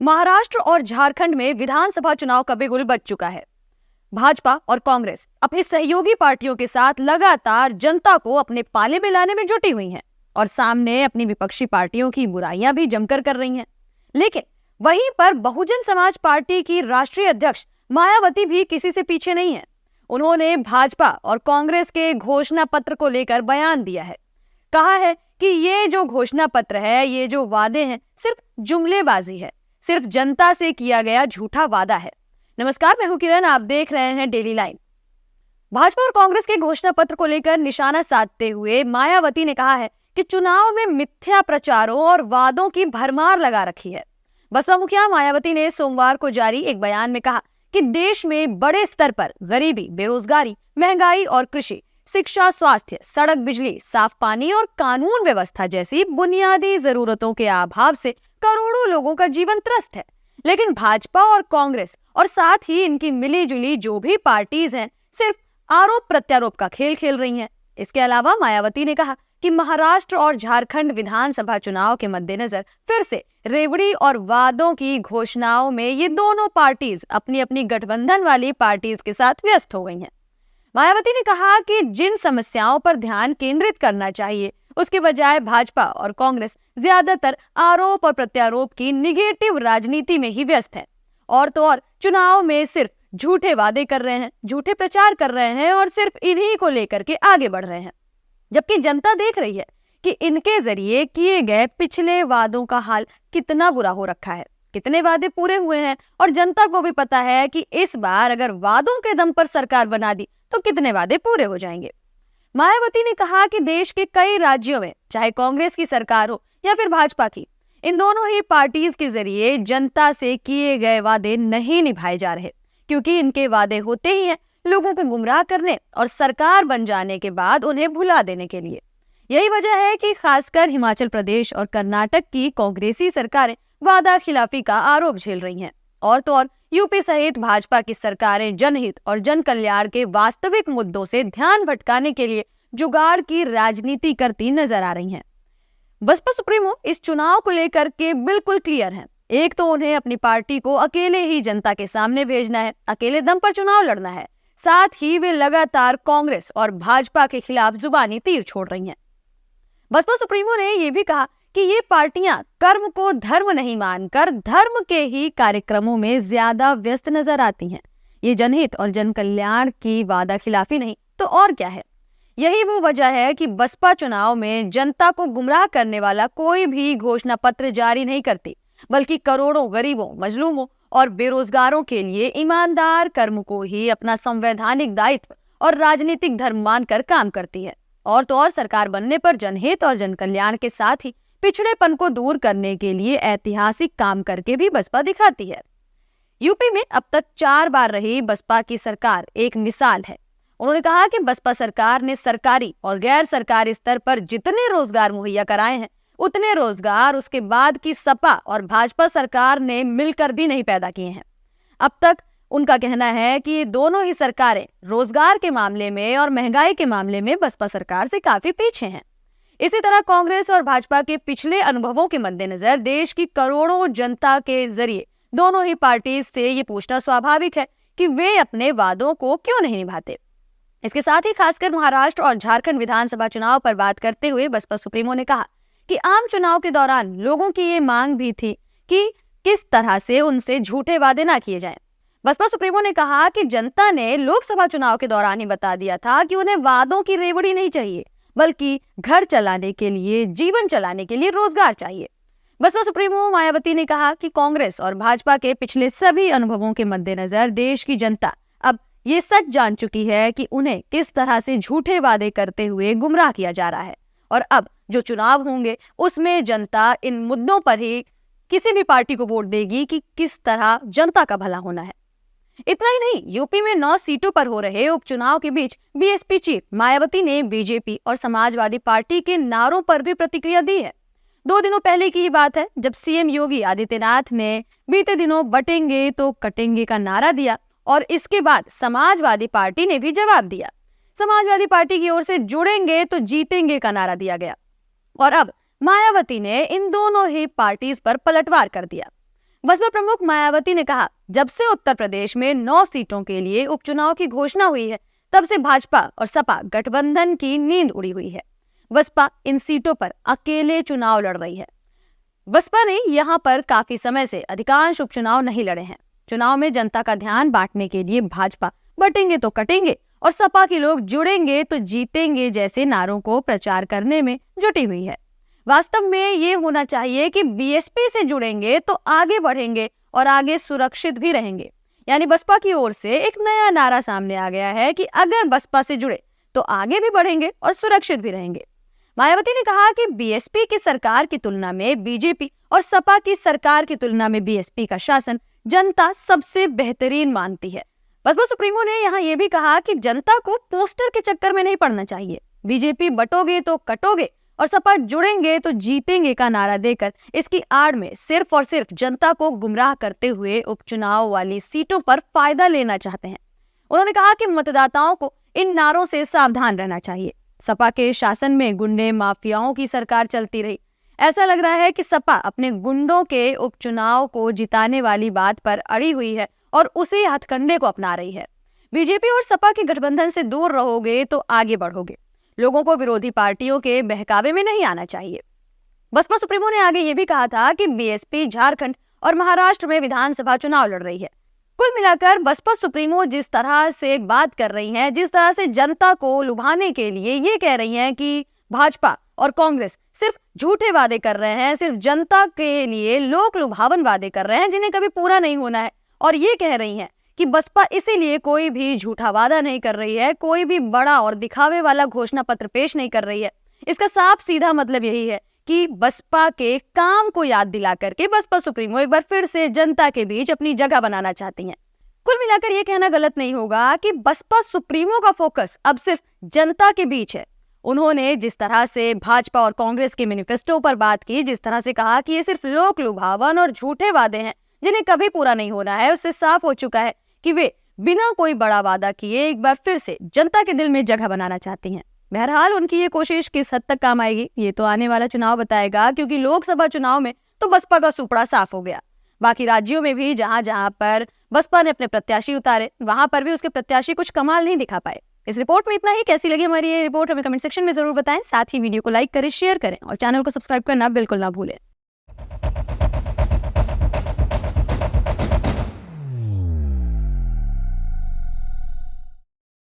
महाराष्ट्र और झारखंड में विधानसभा चुनाव का बिगुल बज चुका है। भाजपा और कांग्रेस अपनी सहयोगी पार्टियों के साथ लगातार जनता को अपने पाले में लाने में जुटी हुई हैं और सामने अपनी विपक्षी पार्टियों की बुराइयां भी जमकर कर रही हैं। लेकिन वहीं पर बहुजन समाज पार्टी की राष्ट्रीय अध्यक्ष मायावती भी किसी से पीछे नहीं है। उन्होंने भाजपा और कांग्रेस के घोषणा पत्र को लेकर बयान दिया है। कहा है कि ये जो घोषणा पत्र है, ये जो वादे हैं, सिर्फ जुमलेबाजी है, सिर्फ जनता से किया गया झूठा वादा है। नमस्कार, मैं हूं किरण, आप देख रहे हैं डेली लाइन। भाजपा और कांग्रेस के घोषणा पत्र को लेकर निशाना साधते हुए मायावती ने कहा है कि चुनाव में मिथ्या प्रचारों और वादों की भरमार लगा रखी है। बसपा मुखिया मायावती ने सोमवार को जारी एक बयान में कहा कि देश में बड़े स्तर पर गरीबी, बेरोजगारी, महंगाई और कृषि, शिक्षा, स्वास्थ्य, सड़क, बिजली, साफ पानी और कानून व्यवस्था जैसी बुनियादी जरूरतों के अभाव से करोड़ों लोगों का जीवन त्रस्त है। लेकिन भाजपा और कांग्रेस और साथ ही इनकी मिलीजुली जो भी पार्टीज हैं, सिर्फ आरोप प्रत्यारोप का खेल खेल रही हैं। इसके अलावा मायावती ने कहा कि महाराष्ट्र और झारखंड विधानसभा चुनाव के मद्देनजर फिर से रेवड़ी और वादों की घोषणाओं में ये दोनों पार्टीज अपनी अपनी गठबंधन वाली पार्टीज के साथ व्यस्त हो गई हैं। मायावती ने कहा कि जिन समस्याओं पर ध्यान केंद्रित करना चाहिए, उसके बजाय भाजपा और कांग्रेस ज्यादातर आरोप और प्रत्यारोप की निगेटिव राजनीति में ही व्यस्त है। और तो और चुनाव में सिर्फ झूठे वादे कर रहे हैं, झूठे प्रचार कर रहे हैं और सिर्फ इन्हीं को लेकर के आगे बढ़ रहे हैं। जबकि जनता देख रही है कि इनके जरिए किए गए पिछले वादों का हाल कितना बुरा हो रखा है, कितने वादे पूरे हुए हैं। और जनता को भी पता है कि इस बार अगर वादों के दम पर सरकार बना दी तो कितने वादे पूरे हो जाएंगे। मायावती ने कहा कि देश के कई राज्यों में, चाहे कांग्रेस की सरकार हो या फिर भाजपा की, इन दोनों ही पार्टीज के जरिए जनता से किए गए वादे नहीं निभाए जा रहे, क्योंकि इनके वादे होते ही हैं लोगों को गुमराह करने और सरकार बन जाने के बाद उन्हें भुला देने के लिए। यही वजह है कि खासकर हिमाचल प्रदेश और कर्नाटक की कांग्रेसी सरकारें वादा खिलाफी का आरोप झेल रही हैं। और तो और यूपी सहित भाजपा की सरकारें जनहित और जन कल्याण के वास्तविक मुद्दों से ध्यान भटकाने के लिए जुगाड़ की राजनीति करती नजर आ रही हैं। बसपा सुप्रीमो इस चुनाव को लेकर के बिल्कुल क्लियर हैं। एक तो उन्हें अपनी पार्टी को अकेले ही जनता के सामने भेजना है, अकेले दम पर चुनाव लड़ना है। साथ ही वे लगातार कांग्रेस और भाजपा के खिलाफ जुबानी तीर छोड़ रही हैं। बसपा सुप्रीमो ने यह भी कहा कि ये पार्टियां कर्म को धर्म नहीं मानकर धर्म के ही कार्यक्रमों में ज्यादा व्यस्त नजर आती हैं। ये जनहित और जन कल्याण की वादा खिलाफी नहीं तो और क्या है। यही वो वजह है कि बसपा चुनाव में जनता को गुमराह करने वाला कोई भी घोषणा पत्र जारी नहीं करती, बल्कि करोड़ों गरीबों, मजलूमों और बेरोजगारों के लिए ईमानदार कर्म को ही अपना संवैधानिक दायित्व और राजनीतिक धर्म मानकर काम करती है। और तो और सरकार बनने पर जनहित और जन कल्याण के साथ ही पिछड़ेपन को दूर करने के लिए ऐतिहासिक काम करके भी बसपा दिखाती है। यूपी में अब तक 4 बार रही बसपा की सरकार एक मिसाल है। उन्होंने कहा कि बसपा सरकार ने सरकारी और गैर सरकारी स्तर पर जितने रोजगार मुहैया कराए हैं, उतने रोजगार उसके बाद की सपा और भाजपा सरकार ने मिलकर भी नहीं पैदा किए हैं। अब तक उनका कहना है कि दोनों ही सरकारें रोजगार के मामले में और महंगाई के मामले में बसपा सरकार से काफी पीछे हैं। इसी तरह कांग्रेस और भाजपा के पिछले अनुभवों के मद्देनजर देश की करोड़ों जनता के जरिए दोनों ही पार्टी से ये पूछना स्वाभाविक है कि वे अपने वादों को क्यों नहीं निभाते। इसके साथ ही खासकर महाराष्ट्र और झारखंड विधानसभा चुनाव पर बात करते हुए बसपा सुप्रीमो ने कहा कि आम चुनाव के दौरान लोगों की ये मांग भी थी कि किस तरह से उनसे झूठे वादे ना किए जाएं। बसपा सुप्रीमो ने कहा कि जनता ने लोकसभा चुनाव के दौरान ही बता दिया था कि उन्हें वादों की रेवड़ी नहीं चाहिए, बल्कि घर चलाने के लिए, जीवन चलाने के लिए रोजगार चाहिए। बसपा सुप्रीमो मायावती ने कहा कि कांग्रेस और भाजपा के पिछले सभी अनुभवों के मद्देनजर देश की जनता अब ये सच जान चुकी है कि उन्हें किस तरह से झूठे वादे करते हुए गुमराह किया जा रहा है। और अब जो चुनाव होंगे उसमें जनता इन मुद्दों पर ही किसी भी पार्टी को वोट देगी कि किस तरह जनता का भला होना है। इतना ही नहीं, यूपी में 9 सीटों पर हो रहे उपचुनाव के बीच बीएसपी चीफ मायावती ने बीजेपी और समाजवादी पार्टी के नारों पर भी प्रतिक्रिया दी है। 2 दिनों पहले की ही बात है जब सीएम योगी आदित्यनाथ ने बीते दिनों बटेंगे तो कटेंगे का नारा दिया और इसके बाद समाजवादी पार्टी ने भी जवाब दिया। समाजवादी पार्टी की ओर से जुड़ेंगे तो जीतेंगे का नारा दिया गया और अब मायावती ने इन दोनों ही पार्टीज पर पलटवार कर दिया। बसपा प्रमुख मायावती ने कहा, जब से उत्तर प्रदेश में 9 सीटों के लिए उपचुनाव की घोषणा हुई है, तब से भाजपा और सपा गठबंधन की नींद उड़ी हुई है। बसपा इन सीटों पर अकेले चुनाव लड़ रही है। बसपा ने यहाँ पर काफी समय से अधिकांश उपचुनाव नहीं लड़े हैं। चुनाव में जनता का ध्यान बांटने के लिए भाजपा बटेंगे तो कटेंगे और सपा के लोग जुड़ेंगे तो जीतेंगे जैसे नारों को प्रचार करने में जुटी हुई है। वास्तव में ये होना चाहिए कि बीएसपी से जुड़ेंगे तो आगे बढ़ेंगे और आगे सुरक्षित भी रहेंगे। यानी बसपा की ओर से एक नया नारा सामने आ गया है कि अगर बसपा से जुड़े तो आगे भी बढ़ेंगे और सुरक्षित भी रहेंगे। मायावती ने कहा कि बीएसपी की सरकार की तुलना में बीजेपी और सपा की सरकार की तुलना में बीएसपी का शासन जनता सबसे बेहतरीन मानती है। बसपा सुप्रीमो ने यहाँ ये भी कहा कि जनता को पोस्टर के चक्कर में नहीं पड़ना चाहिए। बीजेपी बटोगे तो कटोगे और सपा जुड़ेंगे तो जीतेंगे का नारा देकर इसकी आड़ में सिर्फ और सिर्फ जनता को गुमराह करते हुए उपचुनाव वाली सीटों पर फायदा लेना चाहते हैं। उन्होंने कहा कि मतदाताओं को इन नारों से सावधान रहना चाहिए। सपा के शासन में गुंडे माफियाओं की सरकार चलती रही। ऐसा लग रहा है कि सपा अपने गुंडों के उपचुनाव को जिताने वाली बात पर अड़ी हुई है और उसी हथकंडे को अपना रही है। बीजेपी और सपा के गठबंधन से दूर रहोगे तो आगे बढ़ोगे। लोगों को विरोधी पार्टियों के बहकावे में नहीं आना चाहिए। बसपा सुप्रीमो ने आगे ये भी कहा था कि बीएसपी झारखंड और महाराष्ट्र में विधानसभा चुनाव लड़ रही है। कुल मिलाकर बसपा सुप्रीमो जिस तरह से बात कर रही हैं, जिस तरह से जनता को लुभाने के लिए ये कह रही हैं कि भाजपा और कांग्रेस सिर्फ झूठे वादे कर रहे हैं, सिर्फ जनता के लिए लोक लुभावन वादे कर रहे हैं जिन्हें कभी पूरा नहीं होना है, और ये कह रही हैं कि बसपा इसीलिए कोई भी झूठा वादा नहीं कर रही है, कोई भी बड़ा और दिखावे वाला घोषणा पत्र पेश नहीं कर रही है। इसका साफ सीधा मतलब यही है कि बसपा के काम को याद दिला करके बसपा सुप्रीमो एक बार फिर से जनता के बीच अपनी जगह बनाना चाहती हैं। कुल मिलाकर ये कहना गलत नहीं होगा कि बसपा सुप्रीमो का फोकस अब सिर्फ जनता के बीच है। उन्होंने जिस तरह से भाजपा और कांग्रेस के मैनिफेस्टो पर बात की, जिस तरह से कहा कि ये सिर्फ लोक लुभावन और झूठे वादे हैं जिन्हें कभी पूरा नहीं होना है, उससे साफ हो चुका है कि वे बिना कोई बड़ा वादा किए एक बार फिर से जनता के दिल में जगह बनाना चाहती हैं। बहरहाल उनकी ये कोशिश किस हद तक काम आएगी ये तो आने वाला चुनाव बताएगा, क्योंकि लोकसभा चुनाव में तो बसपा का सुपड़ा साफ हो गया। बाकी राज्यों में भी जहां जहां पर बसपा ने अपने प्रत्याशी उतारे, वहां पर भी उसके प्रत्याशी कुछ कमाल नहीं दिखा पाए। इस रिपोर्ट में इतना ही। कैसी लगी हमारी ये रिपोर्ट हमें कमेंट सेक्शन में जरूर बताएं। साथ ही वीडियो को लाइक करें, शेयर करें और चैनल को सब्सक्राइब करना बिल्कुल ना भूलें।